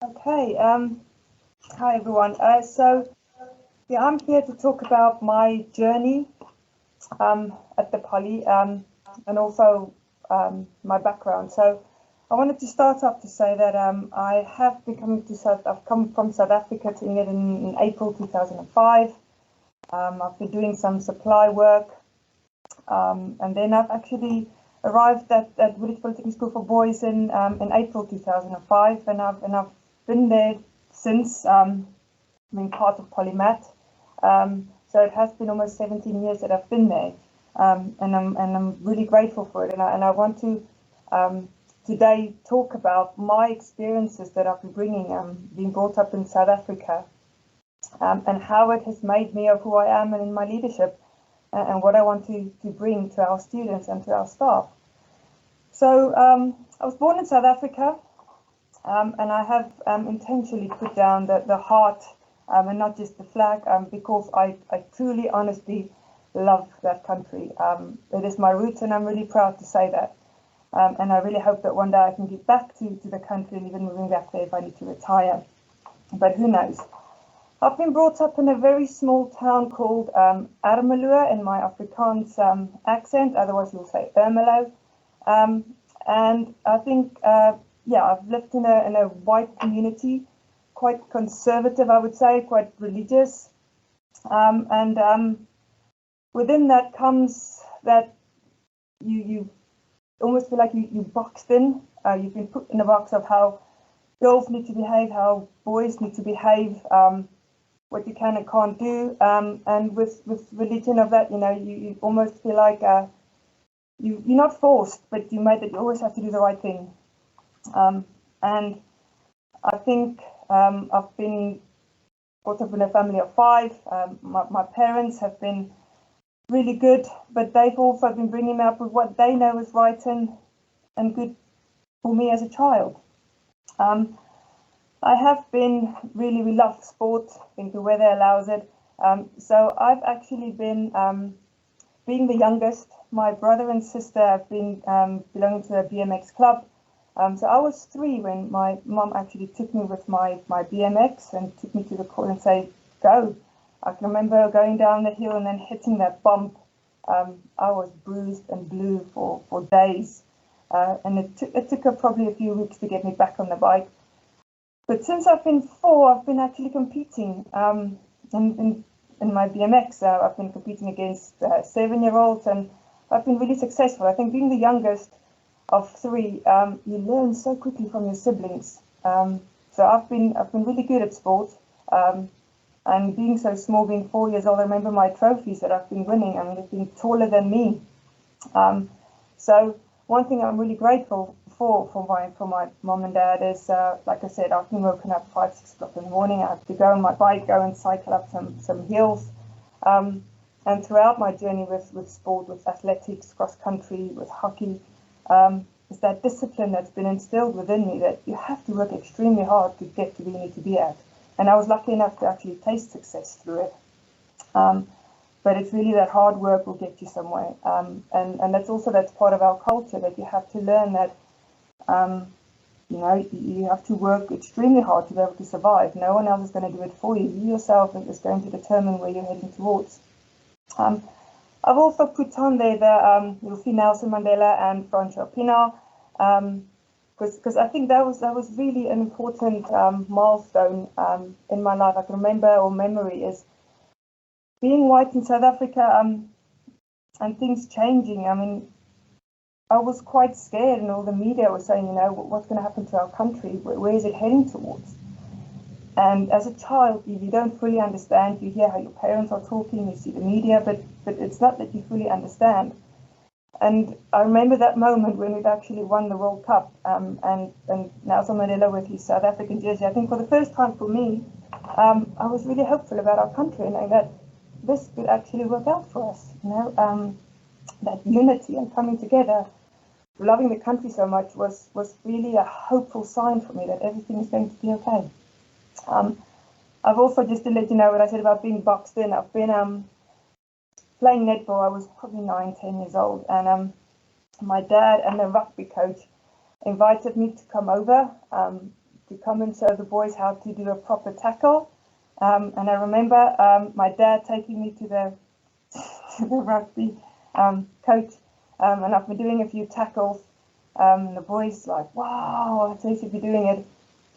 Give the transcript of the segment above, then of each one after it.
Okay, hi everyone. Yeah, I'm here to talk about my journey at the Poly and also my background. So I wanted to start off to say that I've come from South Africa to England in April 2005. I've been doing some supply work, and then I've actually arrived at Woolwich Polytechnic School for Boys in April 2005, and I've been there since, being part of PolyMAT. So it has been almost 17 years that I've been there, and I'm really grateful for it. And I want to today talk about my experiences that I've been bringing, being brought up in South Africa, and how it has made me of who I am and in my leadership, and what I want to bring to our students and to our staff. So I was born in South Africa, and I have intentionally put down the heart and not just the flag, because I truly, honestly love that country. It is my roots, and I'm really proud to say that. And I really hope that one day I can get back to the country and even moving back there if I need to retire. But who knows? I've been brought up in a very small town called Ermelo in my Afrikaans accent, otherwise you'll say Ermelo. And I think, yeah, I've lived in a white community, quite conservative, I would say, quite religious. And within that comes that you almost feel like you boxed in. You've been put in a box of how girls need to behave, how boys need to behave, what you can and can't do. And with religion of that, you almost feel like you're not forced, but you made that you always have to do the right thing. And I think I've been brought up in a family of 5. My parents have been really good, but they've also been bringing me up with what they know is right and good for me as a child. I have been really love sport. I think the weather allows it. So I've actually been, being the youngest, my brother and sister have been belonging to a BMX club. So I was 3 when my mom actually took me with my BMX and took me to the court and said, go. I can remember going down the hill and then hitting that bump. I was bruised and blue for days. And it took her probably a few weeks to get me back on the bike. But since I've been 4, I've been actually competing in my BMX. I've been competing against 7-year-olds, and I've been really successful. I think being the youngest of 3, you learn so quickly from your siblings. So I've been really good at sport. And being so small, being 4 years old, I remember my trophies that I've been winning. I mean, they've been taller than me. So one thing I'm really grateful for my mom and dad is, like I said, I've been woken up 5, 6 o'clock in the morning. I have to go on my bike, go and cycle up some hills. And throughout my journey with sport, with athletics, cross country, with hockey, is that discipline that's been instilled within me, that you have to work extremely hard to get to where you need to be at. And I was lucky enough to actually taste success through it. But it's really that hard work will get you somewhere. And that's part of our culture, that you have to learn that, you have to work extremely hard to be able to survive. No one else is going to do it for you. You yourself is going to determine where you're heading towards. I've also put on there you'll see Nelson Mandela and Francois Pienaar, because I think that was really an important milestone in my life. I can remember, or memory is being white in South Africa, and things changing. I mean, I was quite scared, and all the media was saying, what's going to happen to our country? Where is it heading towards? And as a child, you don't fully understand. You hear how your parents are talking, you see the media, but it's not that you fully understand. And I remember that moment when we'd actually won the World Cup, and Nelson Mandela with his South African jersey. I think for the first time for me, I was really hopeful about our country, and that this could actually work out for us. That unity and coming together, loving the country so much was really a hopeful sign for me that everything is going to be okay. I've also, just to let you know what I said about being boxed in, I've been playing netball. I was probably 9, 10 years old, and my dad and the rugby coach invited me to come over come and show the boys how to do a proper tackle. And I remember my dad taking me to the to the rugby coach, and I've been doing a few tackles. The boys like, wow, so you should be doing it.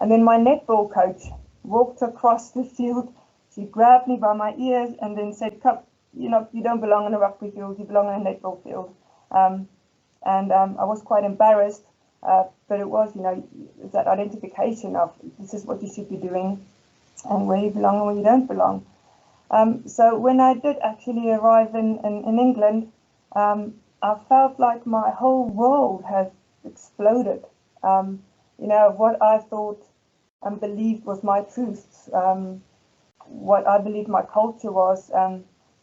And then my netball coach walked across the field. She grabbed me by my ears and then said, "Come, you don't belong in a rugby field. You belong in a netball field." And I was quite embarrassed, but it was, that identification of this is what you should be doing, and where you belong and where you don't belong. So when I did actually arrive in England, I felt like my whole world had exploded. What I thought and believed was my truths, what I believed my culture was,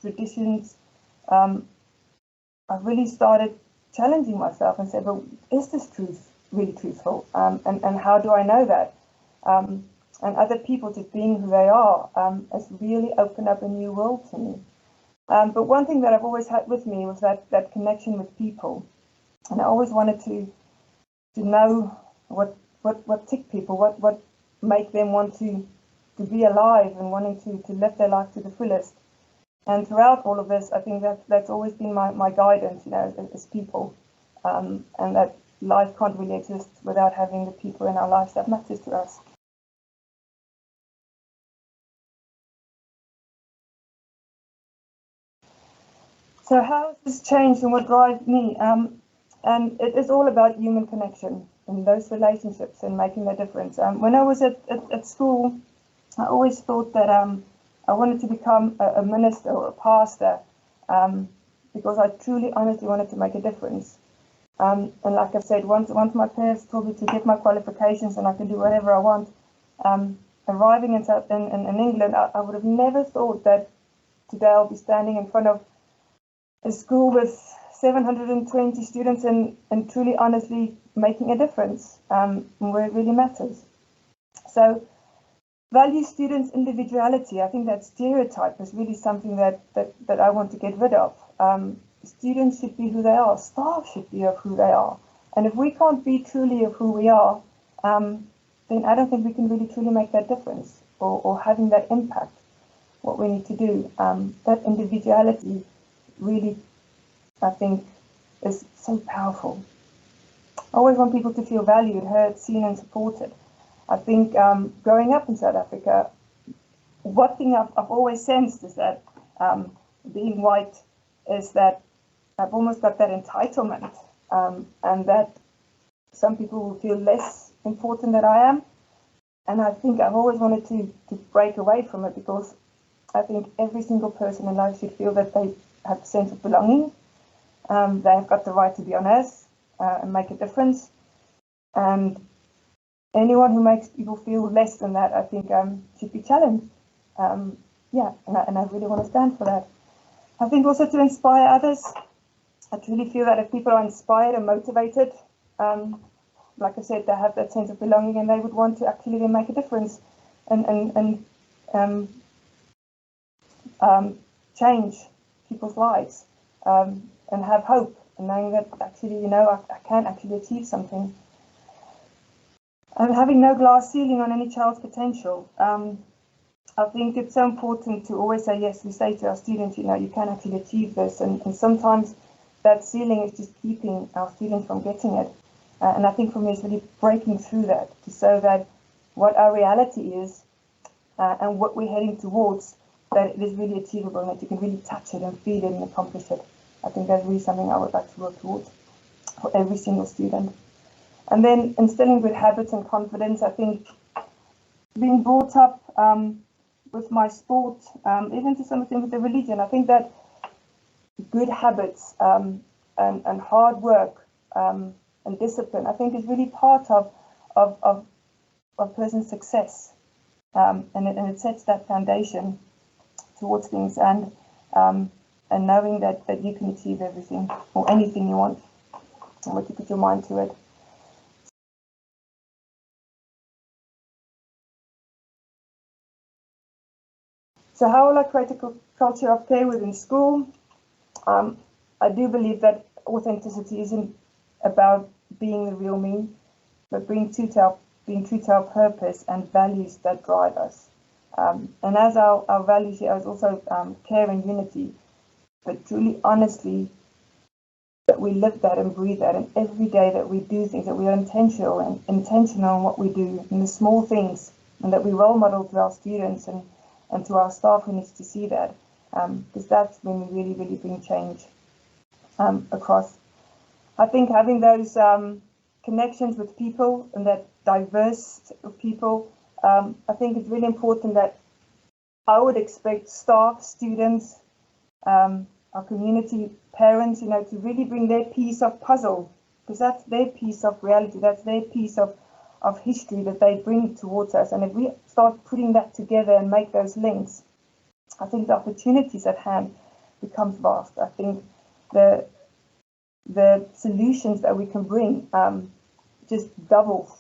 traditions. I really started challenging myself and said, well, is this truth really truthful? And how do I know that? And other people just being who they are has really opened up a new world to me. But one thing that I've always had with me was that connection with people. And I always wanted to know what tick people, what make them want to be alive and wanting to live their life to the fullest. And throughout all of this, I think that's always been my guidance, as people. And that life can't really exist without having the people in our lives that matters to us. So how has this changed and what drives me? And it is all about human connection and those relationships and making a difference. When I was at school, I always thought that I wanted to become a minister or a pastor, because I truly, honestly wanted to make a difference. And like I said, once my parents told me to get my qualifications and I can do whatever I want, arriving in England, I would have never thought that today I'll be standing in front of a school with 720 students and truly, honestly making a difference where it really matters. So value students' individuality. I think that stereotype is really something that I want to get rid of. Students should be who they are. Staff should be of who they are. And if we can't be truly of who we are, then I don't think we can really truly make that difference or having that impact, what we need to do. That individuality really, I think, is so powerful. I always want people to feel valued, heard, seen and supported. I think growing up in South Africa, one thing I've always sensed is that being white is that I've almost got that entitlement, and that some people will feel less important than I am. And I think I've always wanted to break away from it, because I think every single person in life should feel that they have a sense of belonging. They've got the right to be on earth and make a difference. And anyone who makes people feel less than that, I think, should be challenged. And I really want to stand for that. I think also to inspire others. I truly feel that if people are inspired and motivated, like I said, they have that sense of belonging and they would want to actually then make a difference and change people's lives, and have hope and knowing that actually, I can actually achieve something. And having no glass ceiling on any child's potential. I think it's so important to always say, yes, we say to our students, you can actually achieve this. And sometimes that ceiling is just keeping our students from getting it. And I think for me, it's really breaking through that to show that what our reality is and what we're heading towards, that it is really achievable and that you can really touch it and feel it and accomplish it. I think that's really something I would like to work towards for every single student. And then instilling good habits and confidence. I think being brought up with my sport, even to some extent with the religion, I think that good habits and hard work and discipline, I think, is really part of a person's success, and it sets that foundation towards things, and knowing that you can achieve everything or anything you want, and what you put your mind to it. So how will I create a culture of care within school? I do believe that authenticity isn't about being the real me, but being true to being true to our purpose and values that drive us. And as our values here is also care and unity, but truly, honestly, that we live that and breathe that, and every day that we do things, that we are intentional in what we do, in the small things, and that we role model to our students and to our staff who needs to see that, because that's when we really, really bring change across. I think having those connections with people and that diverse of people, I think it's really important that I would expect staff, students, our community, parents, to really bring their piece of puzzle, because that's their piece of reality, that's their piece of history that they bring towards us. And if we start putting that together and make those links, I think the opportunities at hand becomes vast. I think the solutions that we can bring just double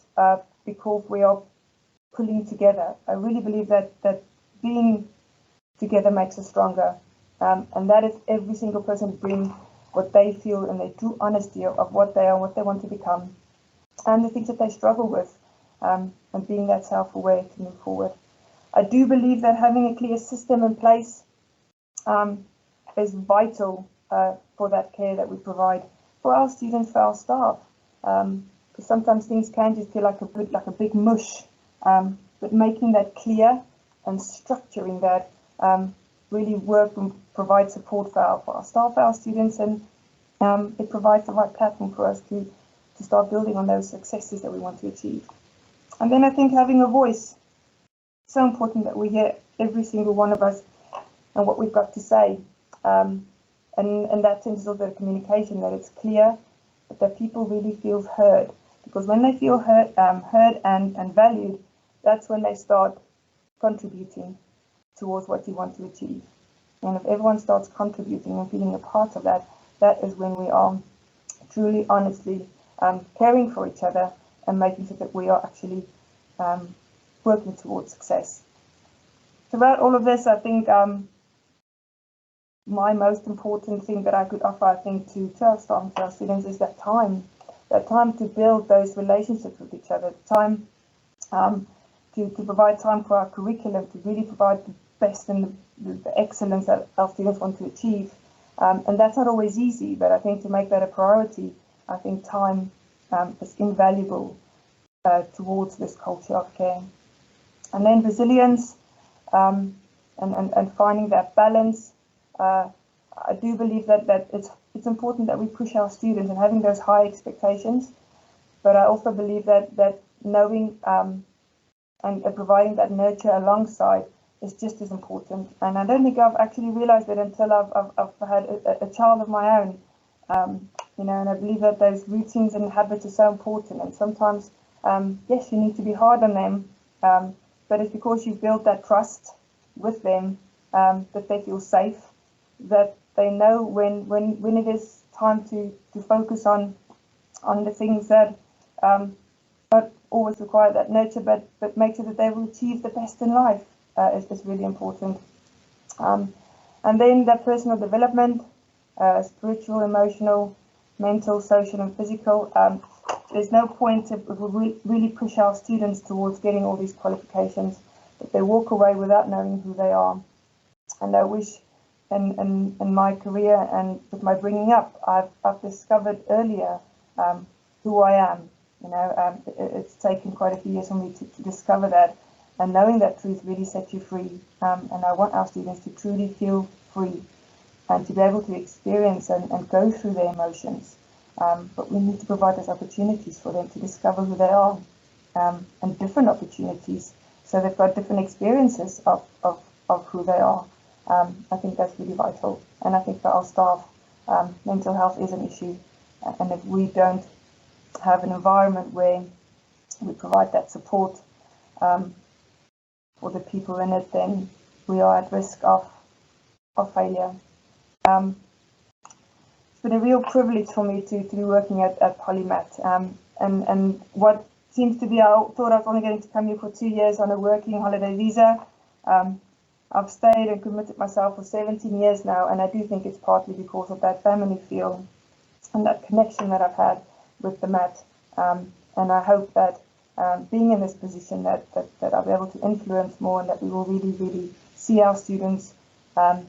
because we are pulling together. I really believe that being together makes us stronger. And that is every single person bring what they feel and their true honesty of what they are, what they want to become, and the things that they struggle with, and being that self-aware to move forward. I do believe that having a clear system in place is vital for that care that we provide for our students, for our staff. Because sometimes things can just feel like a big mush, but making that clear and structuring that really work and provide support for our staff, for our students, and it provides the right platform for us to start building on those successes that we want to achieve. And then I think having a voice, so important that we hear every single one of us and what we've got to say. And that sense of the communication, that it's clear, but that people really feel heard. Because when they feel heard and valued, that's when they start contributing towards what you want to achieve. And if everyone starts contributing and feeling a part of that, that is when we are truly, honestly caring for each other and making sure that we are actually working towards success. Throughout all of this, I think my most important thing that I could offer, I think, to our staff and to our students is that time to build those relationships with each other, time to provide time for our curriculum, to really provide the best and the excellence that our students want to achieve. And that's not always easy, but I think to make that a priority, I think time is invaluable towards this culture of care. And then resilience and finding that balance. I do believe that it's important that we push our students and having those high expectations, but I also believe that knowing and providing that nurture alongside is just as important. And I don't think I've actually realized it until I've had a child of my own, and I believe that those routines and habits are so important. And sometimes, yes, you need to be hard on them, but it's because you've built that trust with them, that they feel safe, that they know when it is time to focus on the things that don't always require that nurture, but make sure that they will achieve the best in life is really important. And then that personal development, spiritual, emotional, mental, social and physical. There's no point if we really push our students towards getting all these qualifications that they walk away without knowing who they are. And I wish in my career and with my bringing up, I've discovered earlier who I am. It's taken quite a few years for me to discover that, and knowing that truth really sets you free. And I want our students to truly feel free and to be able to experience and go through their emotions. But we need to provide those opportunities for them to discover who they are, and different opportunities, so they've got different experiences of who they are. I think that's really vital. And I think for our staff, mental health is an issue. And if we don't have an environment where we provide that support for the people in it, then we are at risk of failure. It's been a real privilege for me to be working at PolyMAT. And what seems to be, I thought I was only going to come here for 2 years on a working holiday visa. I've stayed and committed myself for 17 years now, and I do think it's partly because of that family feel and that connection that I've had with the mat. And I hope that being in this position that I'll be able to influence more, and that we will really see our students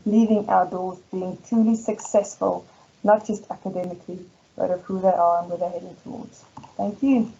leaving our doors being truly successful, not just academically, but of who they are and where they're heading towards. Thank you.